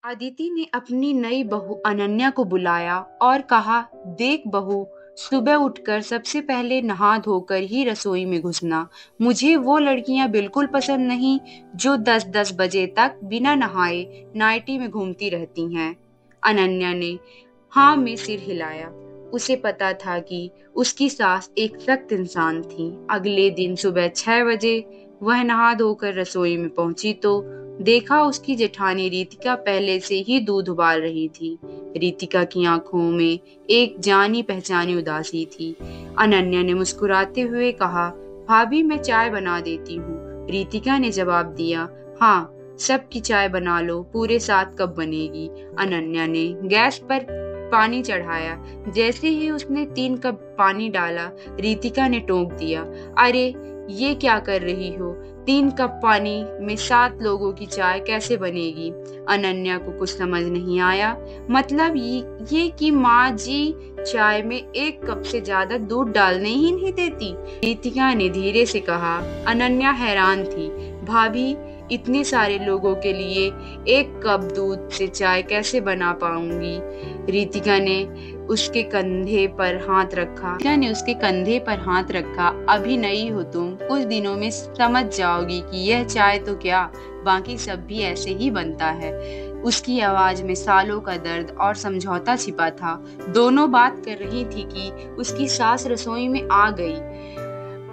अदिति ने अपनी नई बहू अनन्या को बुलाया और कहा, देख बहू, सुबह उठकर सबसे पहले नहा धोकर ही रसोई में घुसना। मुझे वो लड़कियां बिल्कुल पसंद नहीं जो 10-10 बजे तक बिना नहाए नाइटी में घूमती रहती हैं। अनन्या ने हाँ में सिर हिलाया। उसे पता था कि उसकी सास एक सख्त इंसान थी। अगले दिन सुबह 6 बजे वह नहा धोकर रसोई में पहुंची तो देखा उसकी जेठानी रीतिका पहले से ही दूध उबाल रही थी। रीतिका की आंखों में एक जानी पहचानी उदासी थी। अनन्या ने मुस्कुराते हुए कहा, भाभी मैं चाय बना देती हूँ। रीतिका ने जवाब दिया, हाँ सबकी चाय बना लो, पूरे 7 कप बनेगी। अनन्या ने गैस पर पानी चढ़ाया। जैसे ही उसने 3 कप पानी डाला, रीतिका ने टोक दिया, अरे ये क्या कर रही हो? 3 कप पानी में 7 लोगों की चाय कैसे बनेगी? अनन्या को कुछ समझ नहीं आया। मतलब ये कि माँ जी चाय में 1 कप से ज्यादा दूध डालने ही नहीं देती। रीतिका ने धीरे से कहा। अनन्या हैरान थी। भाभी, इतने सारे लोगों के लिए 1 कप दूध से चाय कैसे बना पाऊंगी? रीतिका ने उसके कंधे पर हाथ रखा। अभी नई हो तुम, कुछ दिनों में समझ जाओगी कि यह चाय तो क्या, बाकी सब भी ऐसे ही बनता है। उसकी आवाज में सालों का दर्द और समझौता छिपा था। दोनों बात कर रही थी कि उसकी सास रसोई में आ गई।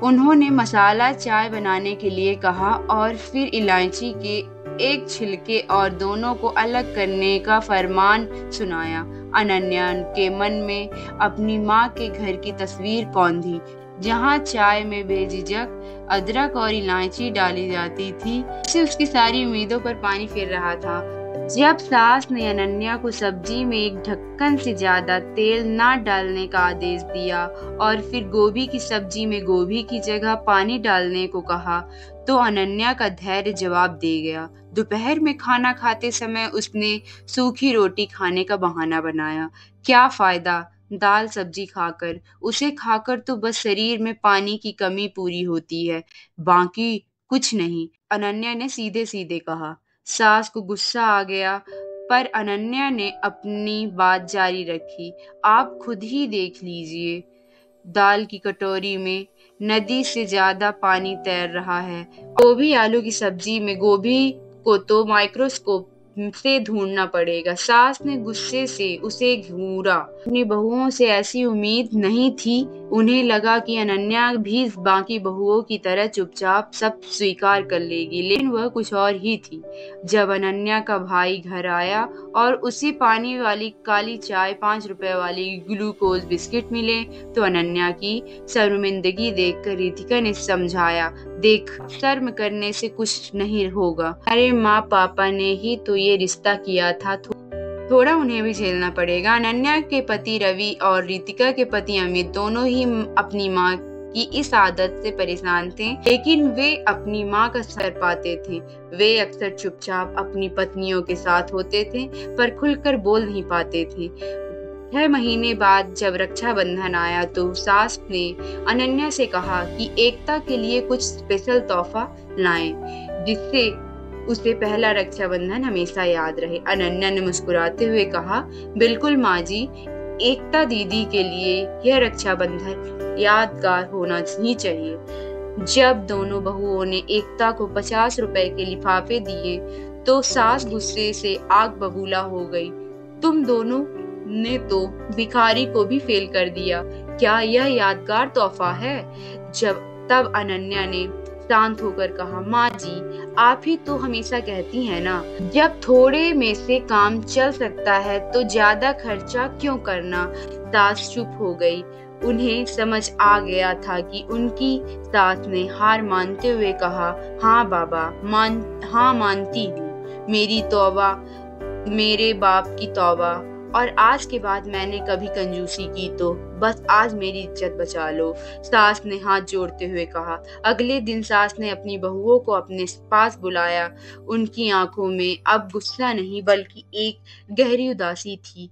उन्होंने मसाला चाय बनाने के लिए कहा और फिर इलायची के 1 छिलके और दोनों को अलग करने का फरमान सुनाया। अनन्या के मन में अपनी माँ के घर की तस्वीर कौंधी, जहाँ चाय में बेझिझक अदरक और इलायची डाली जाती थी। इससे उसकी सारी उम्मीदों पर पानी फिर रहा था। जब सास ने अनन्या को सब्जी में 1 ढक्कन से ज्यादा तेल ना डालने का आदेश दिया और फिर गोभी की सब्जी में गोभी की जगह पानी डालने को कहा, तो अनन्या का धैर्य जवाब दे गया। दोपहर में खाना खाते समय उसने सूखी रोटी खाने का बहाना बनाया। क्या फायदा दाल सब्जी खाकर? उसे खाकर तो बस शरीर में पानी की कमी पूरी होती है, बाकी कुछ नहीं, अनन्या ने सीधे सीधे कहा। सास को गुस्सा आ गया, पर अनन्या ने अपनी बात जारी रखी। आप खुद ही देख लीजिए, दाल की कटोरी में नदी से ज्यादा पानी तैर रहा है। गोभी आलू की सब्जी में गोभी को तो माइक्रोस्कोप से ढूंढना पड़ेगा। सास ने गुस्से से उसे घूरा। अपनी बहुओं से ऐसी उम्मीद नहीं थी। उन्हें लगा कि अनन्या भी बाकी बहुओं की तरह चुपचाप सब स्वीकार कर लेगी, लेकिन वह कुछ और ही थी। जब अनन्या का भाई घर आया और उसे पानी वाली काली चाय, 5 रुपए वाली ग्लूकोज बिस्किट मिले, तो अनन्या की शर्मिंदगी देखकर रीतिका ने समझाया, देख, शर्म करने से कुछ नहीं होगा। अरे माँ पापा ने ही तो ये रिश्ता किया था, थोड़ा उन्हें भी झेलना पड़ेगा। अनन्या के पति रवि और रीतिका के पति अमित दोनों ही अपनी माँ की इस आदत से परेशान थे, लेकिन वे अपनी माँ का सर पाते थे। वे अक्सर चुपचाप अपनी पत्नियों के साथ होते थे, पर खुलकर बोल नहीं पाते थे। 6 महीने बाद जब रक्षाबंधन आया तो सास ने अनन्या से कहा कि एकता के लिए कुछ स्पेशल तोहफा लाएं, जिससे उसे पहला रक्षाबंधन हमेशा याद रहे। अनन्या ने मुस्कुराते हुए कहा, बिल्कुल माँ जी, एकता दीदी के लिए यह रक्षाबंधन यादगार होना ही चाहिए। जब दोनों बहुओं ने एकता को 50 रुपए के लिफाफे दिए तो सास गुस्से से आग बबूला हो गई। तुम दोनों ने तो भिखारी को भी फेल कर दिया, क्या यह यादगार तोहफा है? तब अनन्या ने शांत होकर कहा, माँ जी, आप ही तो हमेशा कहती हैं ना, जब थोड़े में से काम चल सकता है तो ज्यादा खर्चा क्यों करना? सास चुप हो गई। उन्हें समझ आ गया था कि उनकी सास ने हार मानते हुए कहा, हाँ बाबा, मानती हूँ, मेरी तौबा, मेरे बाप की तौबा, और आज के बाद मैंने कभी कंजूसी की तो बस आज मेरी इज्जत बचा लो, सास ने हाथ जोड़ते हुए कहा। अगले दिन सास ने अपनी बहुओं को अपने पास बुलाया। उनकी आंखों में अब गुस्सा नहीं बल्कि एक गहरी उदासी थी।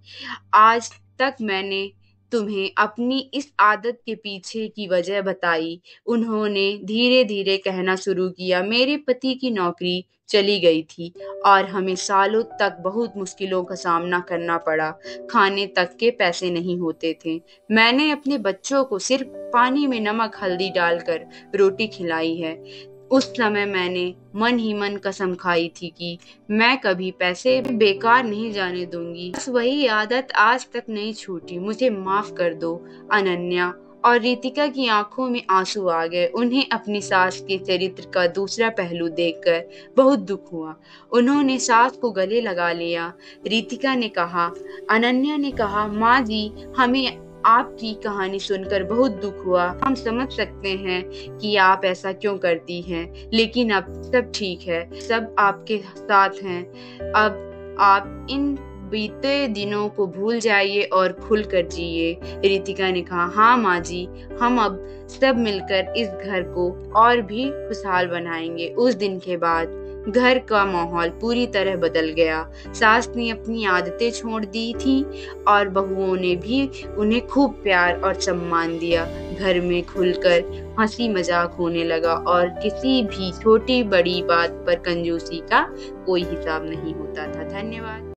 आज तक मैंने तुम्हें अपनी इस आदत के पीछे की वजह बताई। उन्होंने धीरे-धीरे कहना शुरू किया, मेरे पति की नौकरी चली गई थी और हमें सालों तक बहुत मुश्किलों का सामना करना पड़ा। खाने तक के पैसे नहीं होते थे। मैंने अपने बच्चों को सिर्फ पानी में नमक हल्दी डालकर रोटी खिलाई है। उस समय मैंने मन ही मन कसम खाई थी कि मैं कभी पैसे बेकार नहीं जाने दूंगी। बस वही आदत आज तक नहीं छूटी। मुझे माफ कर दो। अनन्या और रितिका की आंखों में आंसू आ गए। उन्हें अपनी सास के चरित्र का दूसरा पहलू देखकर बहुत दुख हुआ। उन्होंने सास को गले लगा लिया। रितिका ने कहा, अनन्या ने कहा, माँ जी, हमें आपकी कहानी सुनकर बहुत दुख हुआ। हम समझ सकते हैं कि आप ऐसा क्यों करती हैं, लेकिन अब सब ठीक है, सब आपके साथ हैं। अब आप इन बीते दिनों को भूल जाइए और खुलकर जिए। रितिका ने कहा, हाँ माँ जी, हम अब सब मिलकर इस घर को और भी खुशहाल बनाएंगे। उस दिन के बाद घर का माहौल पूरी तरह बदल गया। सास ने अपनी आदतें छोड़ दी थी और बहुओं ने भी उन्हें खूब प्यार और सम्मान दिया। घर में खुलकर हंसी मजाक होने लगा और किसी भी छोटी बड़ी बात पर कंजूसी का कोई हिसाब नहीं होता था। धन्यवाद।